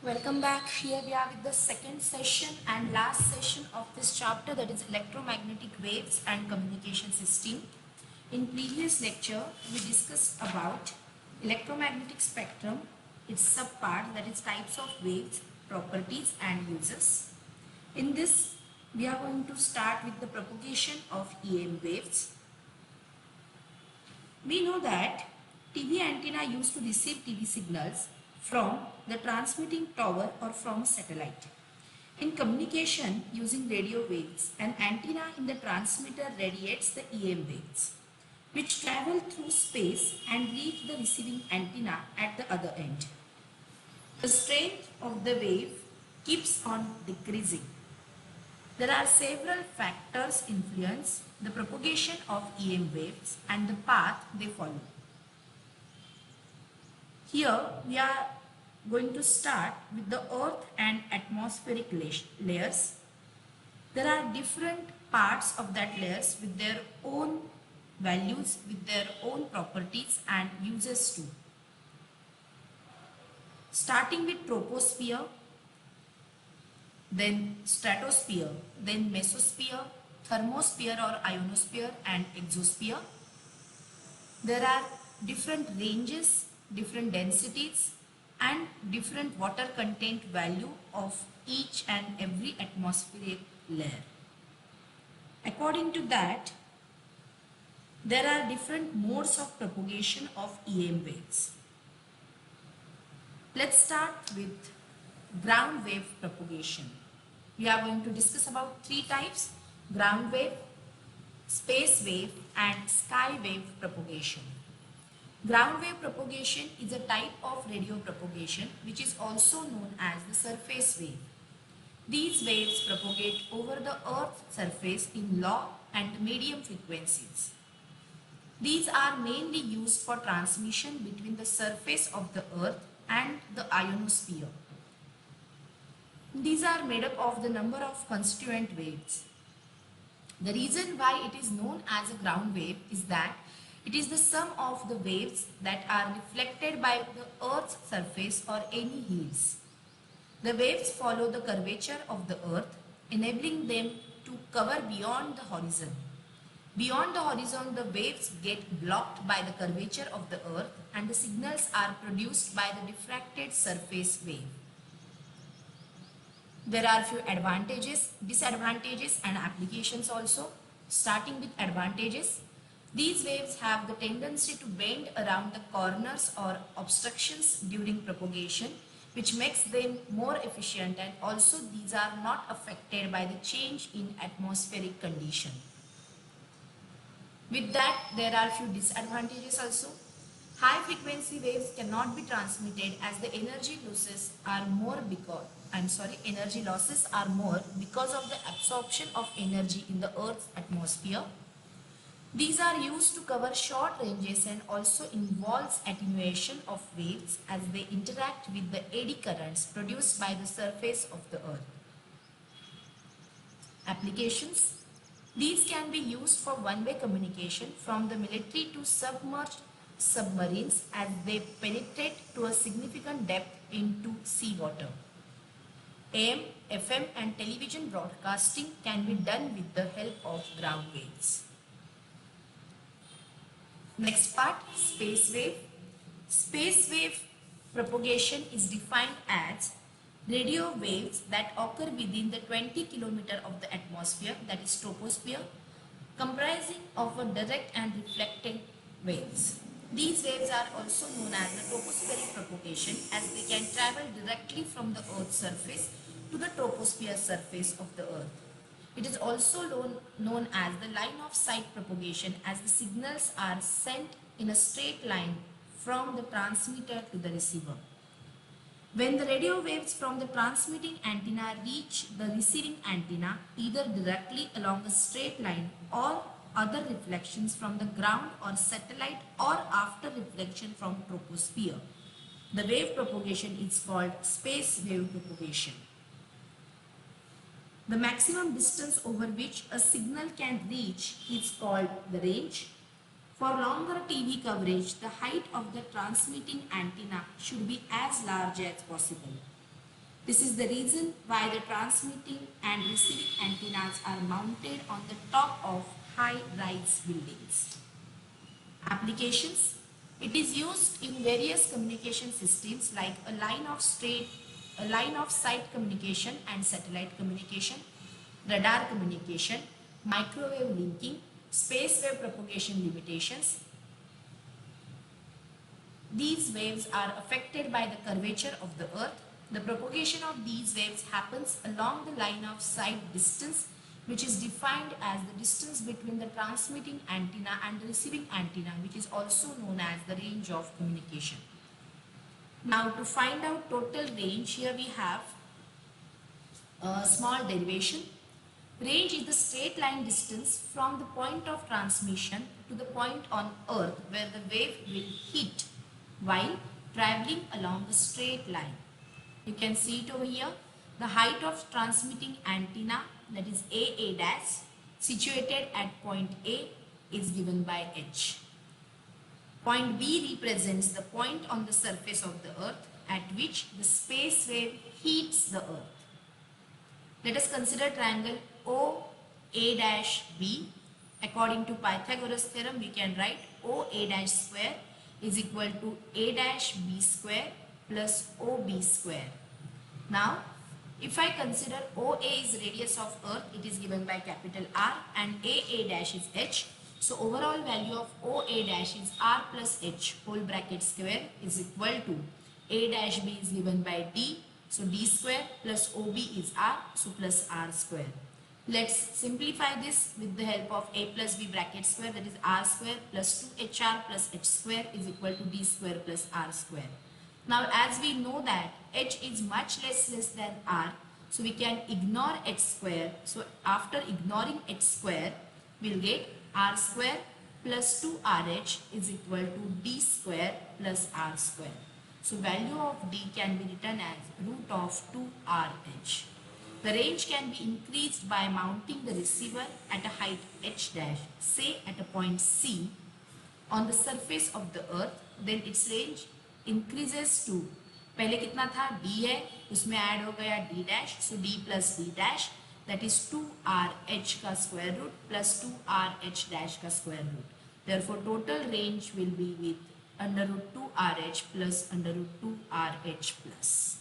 Welcome back. Here we are with the second session and last session of this chapter, that is electromagnetic waves and communication system. In previous lecture, we discussed about electromagnetic spectrum, its subpart, that is types of waves, properties and uses. In this, we are going to start with the propagation of EM waves. We know that TV antenna used to receive TV signals from the transmitting tower or from a satellite. In communication using radio waves, an antenna in the transmitter radiates the EM waves, which travel through space and reach the receiving antenna at the other end. The strength of the wave keeps on decreasing. There are several factors influence the propagation of EM waves and the path they follow. Here we are going to start with the earth and atmospheric layers. There are different parts of that layers with their own values, with their own properties and uses too. Starting with troposphere, then stratosphere, then mesosphere, thermosphere or ionosphere and exosphere. There are different ranges, different densities and different water content value of each and every atmospheric layer. According to that, there are different modes of propagation of EM waves. Let's start with ground wave propagation. We are going to discuss about three types: ground wave, space wave and sky wave propagation. Ground wave propagation is a type of radio propagation which is also known as the surface wave. These waves propagate over the Earth's surface in low and medium frequencies. These are mainly used for transmission between the surface of the Earth and the ionosphere. These are made up of the number of constituent waves. The reason why it is known as a ground wave is that it is the sum of the waves that are reflected by the Earth's surface or any hills. The waves follow the curvature of the Earth, enabling them to cover beyond the horizon. Beyond the horizon, the waves get blocked by the curvature of the Earth and the signals are produced by the diffracted surface wave. There are few advantages, disadvantages and applications also. Starting with advantages, these waves have the tendency to bend around the corners or obstructions during propagation, which makes them more efficient, and also these are not affected by the change in atmospheric condition. With that, there are few disadvantages also. High frequency waves cannot be transmitted as the energy losses are more because of the absorption of energy in the Earth's atmosphere. These are used to cover short ranges and also involves attenuation of waves as they interact with the eddy currents produced by the surface of the Earth. Applications. These can be used for one-way communication from the military to submerged submarines as they penetrate to a significant depth into seawater. AM, FM and television broadcasting can be done with the help of ground waves. Next part, space wave. Space wave propagation is defined as radio waves that occur within the 20 km of the atmosphere, that is troposphere, comprising of a direct and reflected waves. These waves are also known as the tropospheric propagation as they can travel directly from the Earth's surface to the troposphere surface of the Earth. It is also known as the line of sight propagation as the signals are sent in a straight line from the transmitter to the receiver. When the radio waves from the transmitting antenna reach the receiving antenna, either directly along a straight line or other reflections from the ground or satellite or after reflection from troposphere, the wave propagation is called space wave propagation. The maximum distance over which a signal can reach is called the range. For longer TV coverage, the height of the transmitting antenna should be as large as possible. This is the reason why the transmitting and receiving antennas are mounted on the top of high-rise buildings. Applications. It is used in various communication systems like a line of sight communication and satellite communication, radar communication, microwave linking, space wave propagation limitations. These waves are affected by the curvature of the earth. The propagation of these waves happens along the line of sight distance, which is defined as the distance between the transmitting antenna and the receiving antenna, which is also known as the range of communication. Now, to find out total range, here we have a small derivation. Range is the straight line distance from the point of transmission to the point on earth where the wave will hit while traveling along the straight line. You can see it over here. The height of transmitting antenna, that is AA dash, situated at point A, is given by h. Point B represents the point on the surface of the earth at which the space wave hits the earth. Let us consider triangle OA-B. According to Pythagoras theorem, we can write OA square is equal to A-B square plus OB square. Now, if I consider OA is radius of earth, it is given by capital R, and AA dash is h. So overall value of OA dash is R plus h whole bracket square is equal to A dash B is given by D. So D square plus OB is R, so plus R square. Let's simplify this with the help of A plus B bracket square, that is R square plus 2HR plus h square is equal to D square plus R square. Now, as we know that h is much less than R, so we can ignore h square. So after ignoring h square, we'll get R square plus 2RH is equal to D square plus R square. So value of D can be written as root of 2RH. The range can be increased by mounting the receiver at a height h dash, say at a point C, on the surface of the earth. Then its range increases to, पहले कितना था D है, उसमें add हो गया D dash, so D plus D dash, that is 2RH का square root plus 2RH dash का square root. Therefore, total range will be with under root 2RH plus under root 2RH plus.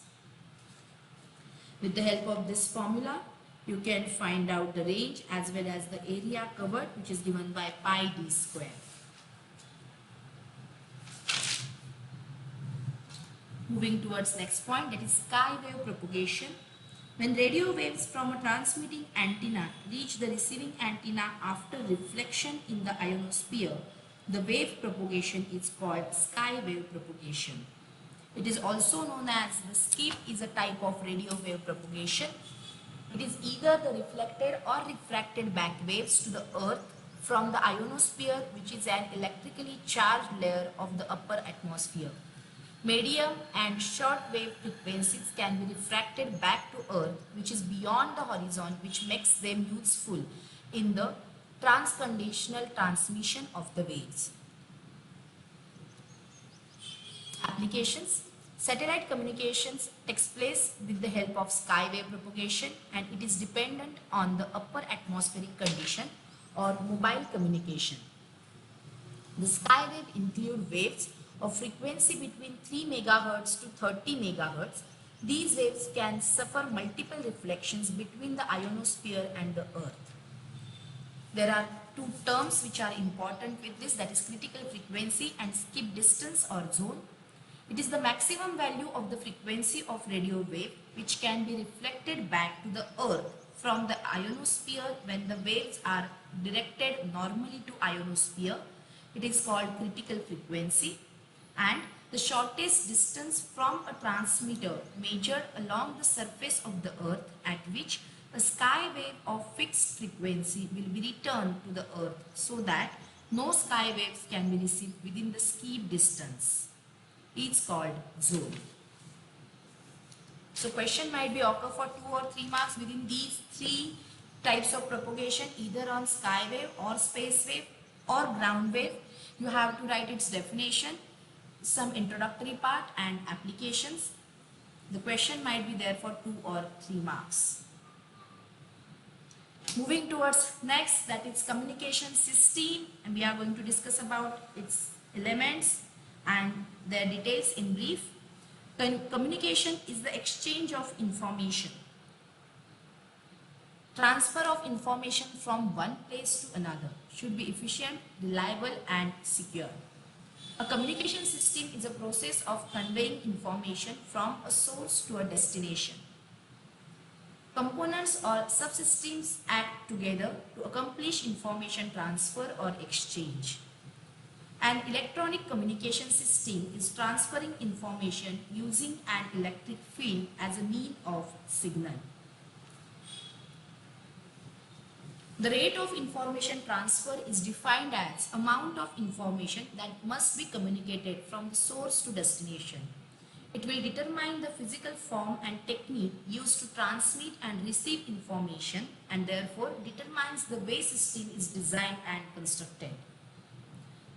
With the help of this formula, you can find out the range as well as the area covered, which is given by pi d square. Moving towards next point, that is sky wave propagation. When radio waves from a transmitting antenna reach the receiving antenna after reflection in the ionosphere, the wave propagation is called sky wave propagation. It is also known as the skip is a type of radio wave propagation. It is either the reflected or refracted back waves to the earth from the ionosphere, which is an electrically charged layer of the upper atmosphere. Medium and short wave frequencies can be refracted back to earth, which is beyond the horizon, which makes them useful in the transconditional transmission of the waves. Applications. Satellite communications takes place with the help of sky wave propagation, and it is dependent on the upper atmospheric condition or mobile communication. The sky wave include waves of frequency between 3 MHz to 30 MHz. These waves can suffer multiple reflections between the ionosphere and the earth. There are two terms which are important with this, that is critical frequency and skip distance or zone. It is the maximum value of the frequency of radio wave which can be reflected back to the earth from the ionosphere when the waves are directed normally to ionosphere. It is called critical frequency. And the shortest distance from a transmitter measured along the surface of the earth at which a sky wave of fixed frequency will be returned to the earth, so that no sky waves can be received within the skip distance. It's called zone. So question might be occur for 2 or 3 marks within these 3 types of propagation, either on sky wave or space wave or ground wave. You have to write its definition, some introductory part and applications. The question might be there for 2 or 3 marks. Moving towards next, that is communication system, and we are going to discuss about its elements and their details in brief. Communication is the exchange of information, transfer of information from one place to another, should be efficient, reliable and secure. A communication system is a process of conveying information from a source to a destination. Components or subsystems act together to accomplish information transfer or exchange. An electronic communication system is transferring information using an electric field as a mean of signal. The rate of information transfer is defined as amount of information that must be communicated from the source to destination. It will determine the physical form and technique used to transmit and receive information, and therefore determines the way system is designed and constructed.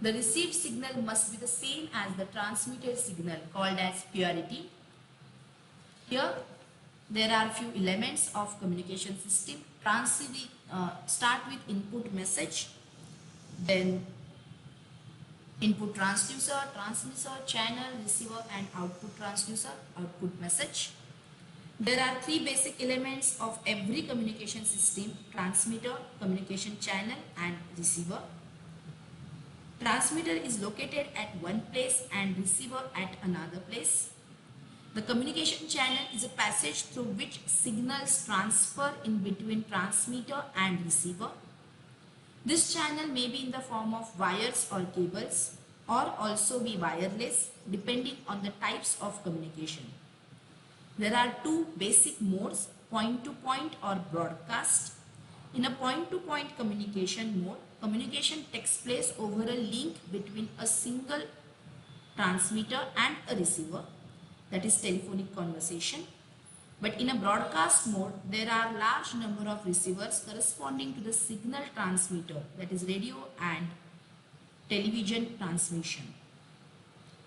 The received signal must be the same as the transmitted signal, called as purity. Here there are few elements of communication system. Start with input message, then input transducer, transmitter, channel, receiver and output transducer, output message. There are 3 basic elements of every communication system: transmitter, communication channel and receiver. Transmitter is located at one place and receiver at another place. The communication channel is a passage through which signals transfer in between transmitter and receiver. This channel may be in the form of wires or cables, or also be wireless, depending on the types of communication. There are 2 basic modes: point-to-point or broadcast. In a point-to-point communication mode, communication takes place over a link between a single transmitter and a receiver, that is telephonic conversation. But in a broadcast mode, there are large number of receivers corresponding to the signal transmitter, that is radio and television transmission.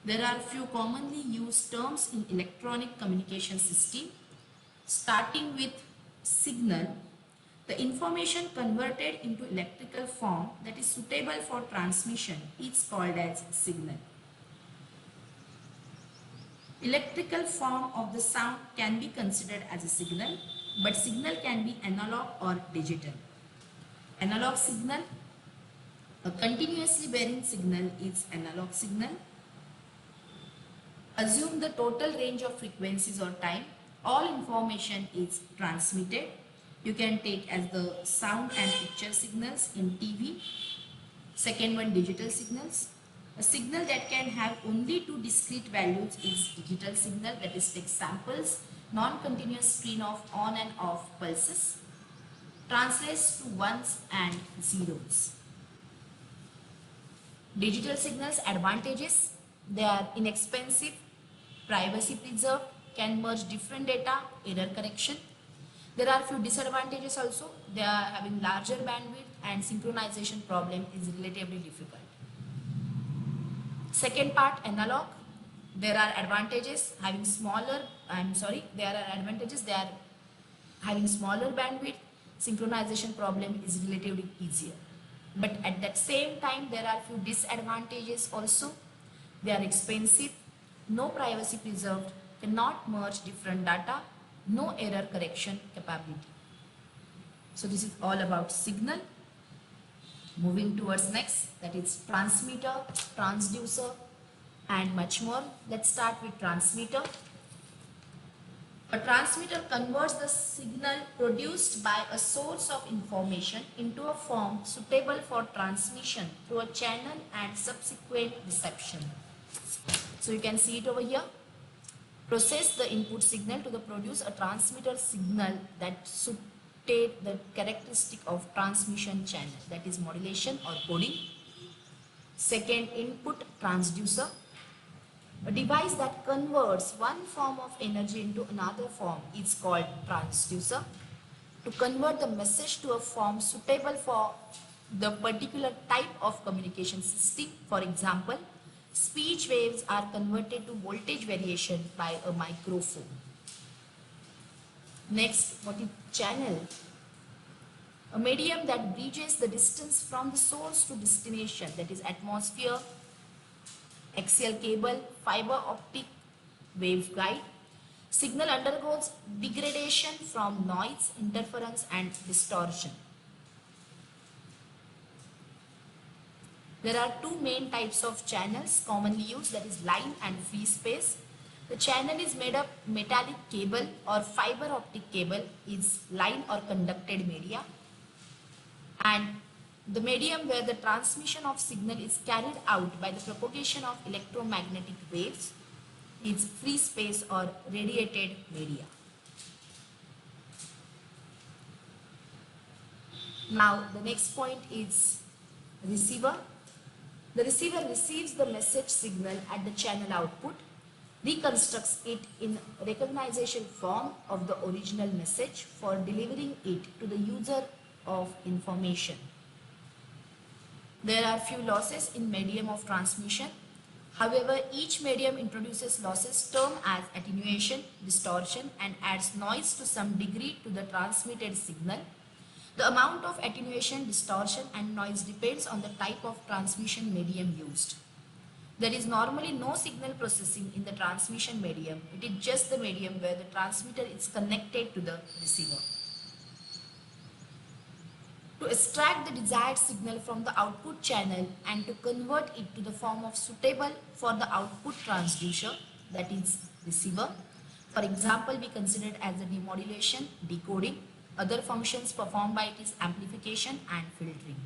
There are few commonly used terms in electronic communication system. Starting with signal, the information converted into electrical form that is suitable for transmission is called as signal. Electrical form of the sound can be considered as a signal, but signal can be analog or digital. Analog signal, a continuously varying signal is analog signal. Assume the total range of frequencies or time. All information is transmitted. You can take as the sound and picture signals in TV. Second one, digital signals. A signal that can have only 2 discrete values is digital signal, that is takes samples, non-continuous stream of on and off pulses, translates to ones and zeros. Digital signals advantages: they are inexpensive, privacy preserved, can merge different data, error correction. There are few disadvantages also: they are having larger bandwidth and synchronization problem is relatively difficult. Second part, analog. There are advantages having smaller, they are having smaller bandwidth, synchronization problem is relatively easier. But at that same time, there are few disadvantages also. They are expensive, no privacy preserved, cannot merge different data, no error correction capability. So this is all about signal. Moving towards next, that is transmitter, transducer and much more. Let's start with transmitter. A transmitter converts the signal produced by a source of information into a form suitable for transmission through a channel and subsequent reception. So you can see it over here. Process the input signal to produce a transmitter signal that suited the characteristic of transmission channel, that is modulation or coding. Second, input transducer. A device that converts one form of energy into another form is called transducer. To convert the message to a form suitable for the particular type of communication system, for example, speech waves are converted to voltage variation by a microphone. Next, what is channel? A medium that bridges the distance from the source to destination, that is atmosphere, axial cable, fiber optic waveguide. Signal undergoes degradation from noise, interference and distortion. There are two main types of channels commonly used, that is line and free space. The channel is made up metallic cable or fiber optic cable is line or conducted media, and the medium where the transmission of signal is carried out by the propagation of electromagnetic waves is free space or radiated media. Now the next point is receiver. The receiver receives the message signal at the channel output, reconstructs it in recognition form of the original message for delivering it to the user of information. There are few losses in medium of transmission. However, each medium introduces losses termed as attenuation, distortion and adds noise to some degree to the transmitted signal. The amount of attenuation, distortion and noise depends on the type of transmission medium used. There is normally no signal processing in the transmission medium. It is just the medium where the transmitter is connected to the receiver. To extract the desired signal from the output channel and to convert it to the form of suitable for the output transducer, that is receiver. For example, we consider it as a demodulation, decoding. Other functions performed by it is amplification and filtering.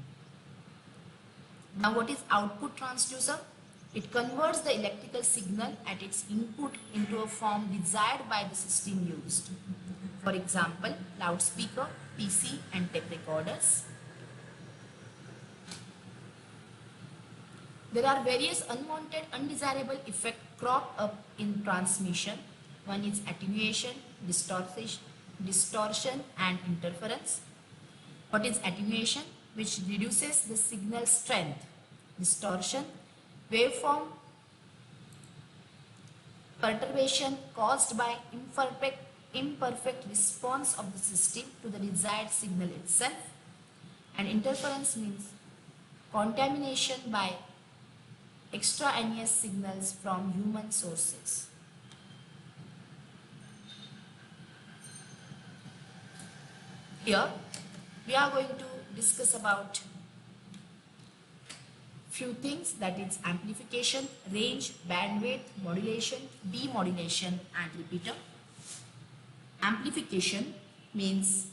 Now what is output transducer? It converts the electrical signal at its input into a form desired by the system used. For example, loudspeaker, PC and tape recorders. There are various unwanted, undesirable effects crop up in transmission. One is attenuation, distortion and interference. What is attenuation? Which reduces the signal strength. Distortion, waveform perturbation caused by imperfect response of the system to the desired signal itself. And interference means contamination by extraneous signals from human sources. Here we are going to discuss about few things, that is amplification, range, bandwidth, modulation, demodulation and repeater. Amplification means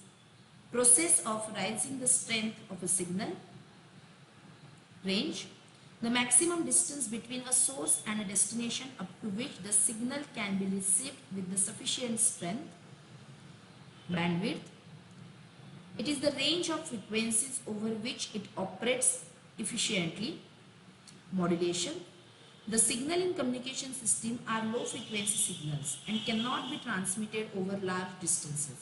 process of raising the strength of a signal. Range, the maximum distance between a source and a destination up to which the signal can be received with the sufficient strength. Bandwidth, it is the range of frequencies over which it operates efficiently. Modulation, the signal in communication system are low frequency signals and cannot be transmitted over large distances.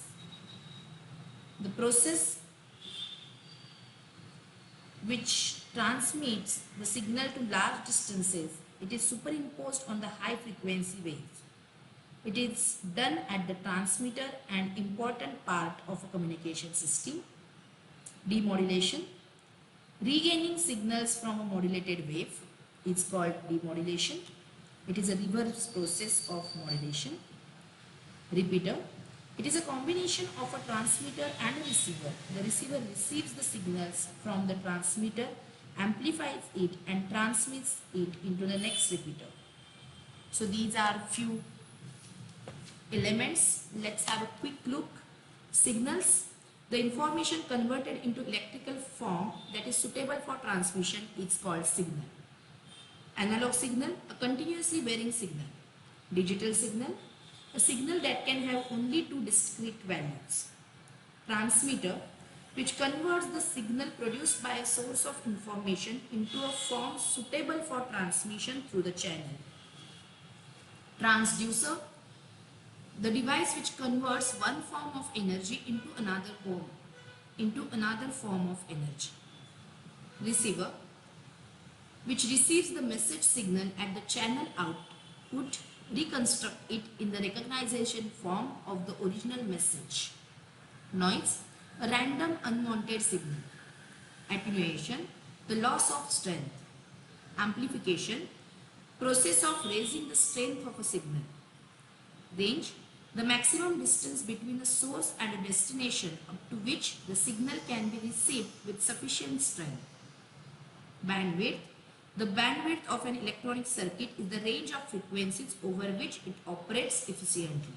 The process which transmits the signal to large distances, it is superimposed on the high frequency waves. It is done at the transmitter, an important part of a communication system. Demodulation, regaining signals from a modulated wave is called demodulation. It is a reverse process of modulation. Repeater, it is a combination of a transmitter and a receiver. The receiver receives the signals from the transmitter, amplifies it and transmits it into the next repeater. So these are few elements. Let's have a quick look. Signals, the information converted into electrical form that is suitable for transmission is called signal. Analog signal, a continuously varying signal. Digital signal, a signal that can have only two discrete values. Transmitter, which converts the signal produced by a source of information into a form suitable for transmission through the channel. Transducer, the device which converts one form of energy into another form of energy. Receiver, which receives the message signal at the channel output, reconstruct it in the recognition form of the original message. Noise, a random unwanted signal. Attenuation, the loss of strength. Amplification, process of raising the strength of a signal. Range, the maximum distance between a source and a destination up to which the signal can be received with sufficient strength. Bandwidth, the bandwidth of an electronic circuit is the range of frequencies over which it operates efficiently.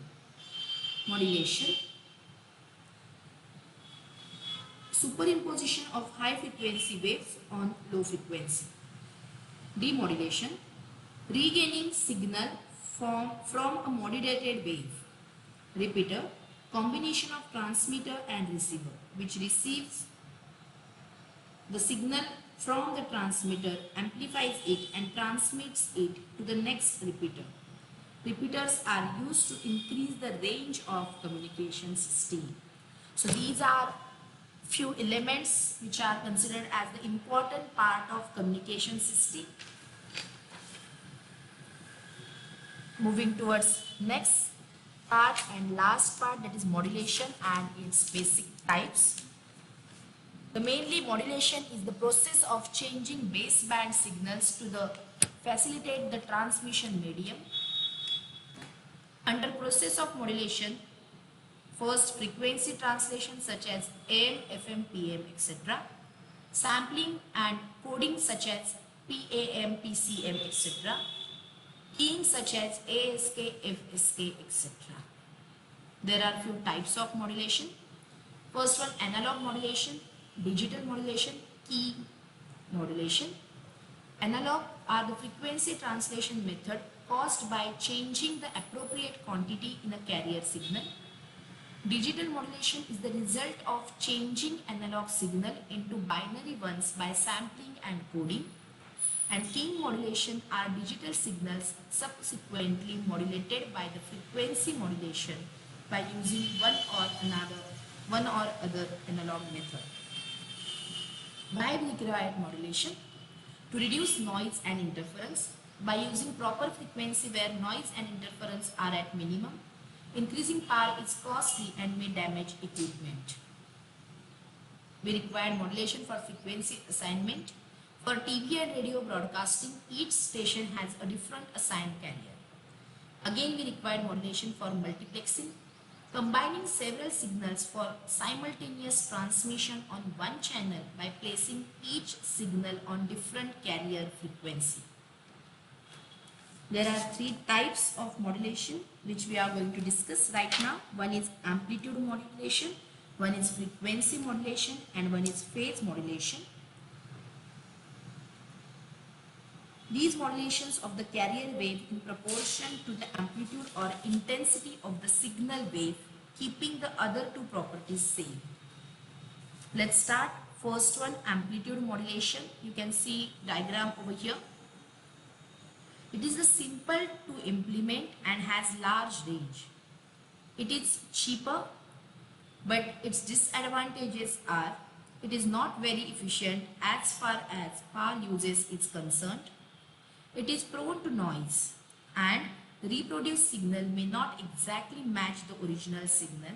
Modulation, superimposition of high frequency waves on low frequency. Demodulation, regaining signal from a modulated wave. Repeater, combination of transmitter and receiver which receives the signal from the transmitter, amplifies it and transmits it to the next repeater. Repeaters are used to increase the range of communication system. So these are few elements which are considered as the important part of communication system. Moving towards next part and last part, that is modulation and its basic types. The mainly modulation is the process of changing baseband signals to facilitate the transmission medium. Under process of modulation, first frequency translation such as AM, FM, PM, etc. Sampling and coding such as PAM, PCM, etc. Keying such as ASK, FSK, etc. There are few types of modulation. First one, analog modulation, digital modulation, key modulation. Analog are the frequency translation method caused by changing the appropriate quantity in a carrier signal. Digital modulation is the result of changing analog signal into binary ones by sampling and coding. And keying modulation are digital signals subsequently modulated by the frequency modulation by using one or other analog method. Why we require modulation? To reduce noise and interference by using proper frequency where noise and interference are at minimum. Increasing power is costly and may damage equipment. We require modulation for frequency assignment. For TV and radio broadcasting, each station has a different assigned carrier. Again, we require modulation for multiplexing, combining several signals for simultaneous transmission on one channel by placing each signal on different carrier frequency. There are three types of modulation which we are going to discuss right now. One is amplitude modulation, one is frequency modulation, and one is phase modulation. These modulations of the carrier wave in proportion to the amplitude or intensity of the signal wave, keeping the other two properties same. Let's start. First one, amplitude modulation. You can see diagram over here. It is the simple to implement and has large range. It is cheaper, but its disadvantages are it is not very efficient as far as power usage is concerned. It is prone to noise and the reproduced signal may not exactly match the original signal.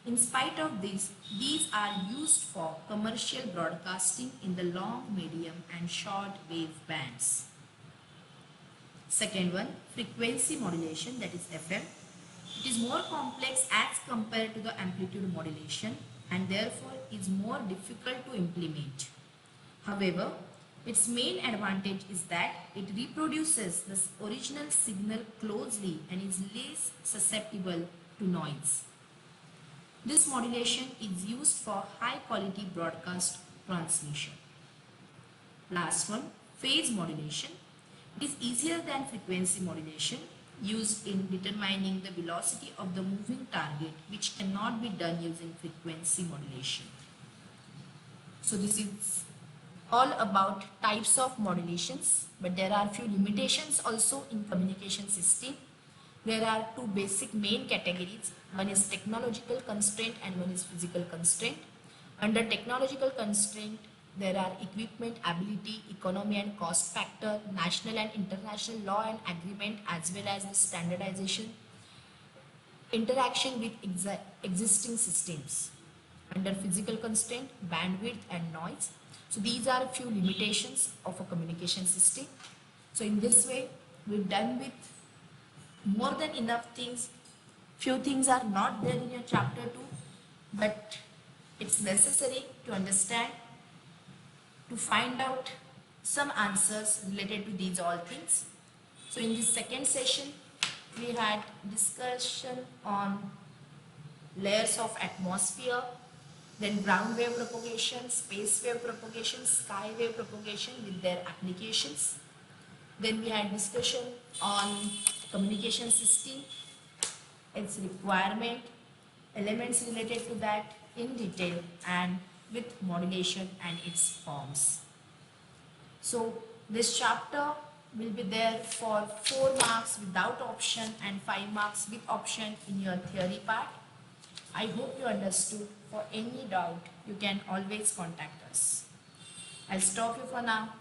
In spite of this, these are used for commercial broadcasting in the long, medium and short wave bands. Second one, frequency modulation, that is FM. It is more complex as compared to the amplitude modulation and therefore is more difficult to implement. However, its main advantage is that it reproduces the original signal closely and is less susceptible to noise. This modulation is used for high quality broadcast transmission. Last one, phase modulation. It is easier than frequency modulation, used in determining the velocity of the moving target, which cannot be done using frequency modulation. So this is all about types of modulations, but there are few limitations also in communication system. There are two basic main categories. One is technological constraint and one is physical constraint. Under technological constraint, there are equipment, ability, economy and cost factor, national and international law and agreement, as well as the standardization, interaction with existing systems under physical constraint, bandwidth and noise. So these are a few limitations of a communication system. So in this way, we're done with more than enough things. Few things are not there in your chapter 2, but it's necessary to understand, to find out some answers related to these all things. So in this second session, we had discussion on layers of atmosphere, then ground wave propagation, space wave propagation, sky wave propagation with their applications. Then we had discussion on communication system, its requirement, elements related to that in detail, and with modulation and its forms. So this chapter will be there for 4 marks without option and 5 marks with option in your theory part. I hope you understood. For any doubt, you can always contact us. I'll stop you for now.